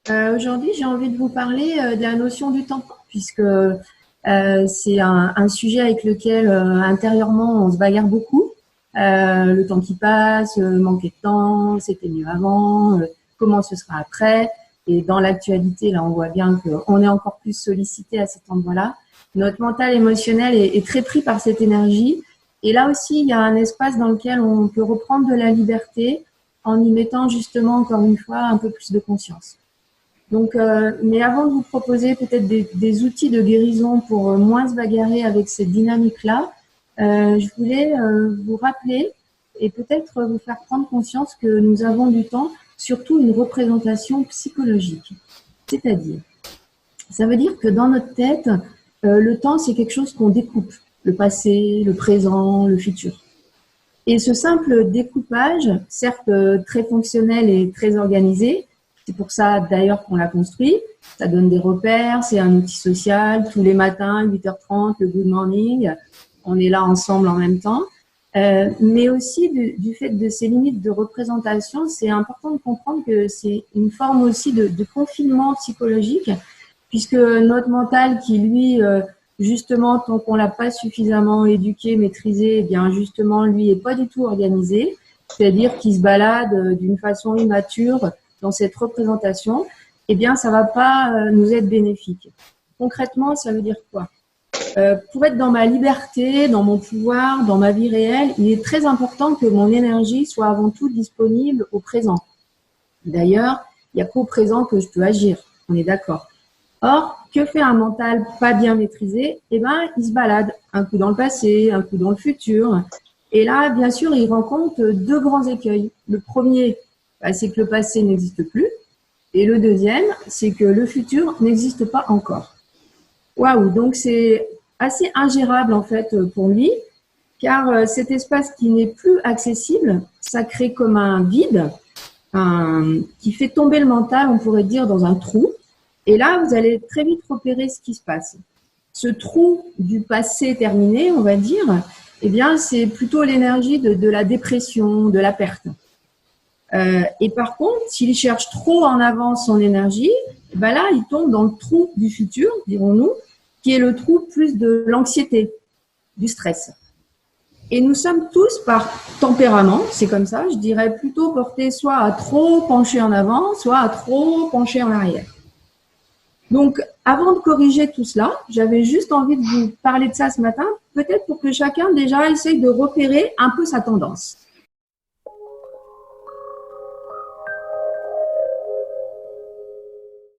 Aujourd'hui, j'ai envie de vous parler de la notion du temps, puisque c'est un sujet avec lequel intérieurement on se bagarre beaucoup. Le temps qui passe, manquer de temps, c'était mieux avant, comment ce sera après. Et dans l'actualité, là, on voit bien qu'on est encore plus sollicité à cet endroit-là. Notre mental émotionnel est très pris par cette énergie. Et là aussi, il y a un espace dans lequel on peut reprendre de la liberté en y mettant justement, encore une fois, un peu plus de conscience. Donc, mais avant de vous proposer peut-être des outils de guérison pour moins se bagarrer avec cette dynamique-là, je voulais vous rappeler et peut-être vous faire prendre conscience que nous avons du temps, surtout une représentation psychologique. C'est-à-dire, ça veut dire que dans notre tête, le temps, c'est quelque chose qu'on découpe. Le passé, le présent, le futur. Et ce simple découpage, certes très fonctionnel et très organisé, c'est pour ça d'ailleurs qu'on l'a construit, ça donne des repères, c'est un outil social, tous les matins, 8h30, le good morning, on est là ensemble en même temps. Mais aussi du fait de ces limites de représentation, c'est important de comprendre que c'est une forme aussi de confinement psychologique, puisque notre mental qui, lui, justement, tant qu'on l'a pas suffisamment éduqué, maîtrisé, eh bien justement, lui est pas du tout organisé, c'est-à-dire qu'il se balade d'une façon immature dans cette représentation, eh bien, ça va pas nous être bénéfique. Concrètement, ça veut dire quoi? Pour être dans ma liberté, dans mon pouvoir, dans ma vie réelle, il est très important que mon énergie soit avant tout disponible au présent. D'ailleurs, il n'y a qu'au présent que je peux agir, on est d'accord. Or, que fait un mental pas bien maîtrisé? Eh ben, il se balade, un coup dans le passé, un coup dans le futur. Et là, bien sûr, il rencontre deux grands écueils. Le premier, c'est que le passé n'existe plus. Et le deuxième, c'est que le futur n'existe pas encore. Waouh, donc c'est assez ingérable en fait pour lui, car cet espace qui n'est plus accessible, ça crée comme un vide, qui fait tomber le mental, on pourrait dire, dans un trou. Et là, vous allez très vite repérer ce qui se passe. Ce trou du passé terminé, on va dire, eh bien, c'est plutôt l'énergie de la dépression, de la perte. Et par contre, s'il cherche trop en avant son énergie, ben là, il tombe dans le trou du futur, dirons-nous, qui est le trou plus de l'anxiété, du stress. Et nous sommes tous par tempérament, c'est comme ça, je dirais plutôt portés soit à trop pencher en avant, soit à trop pencher en arrière. Donc, avant de corriger tout cela, j'avais juste envie de vous parler de ça ce matin, peut-être pour que chacun déjà essaye de repérer un peu sa tendance.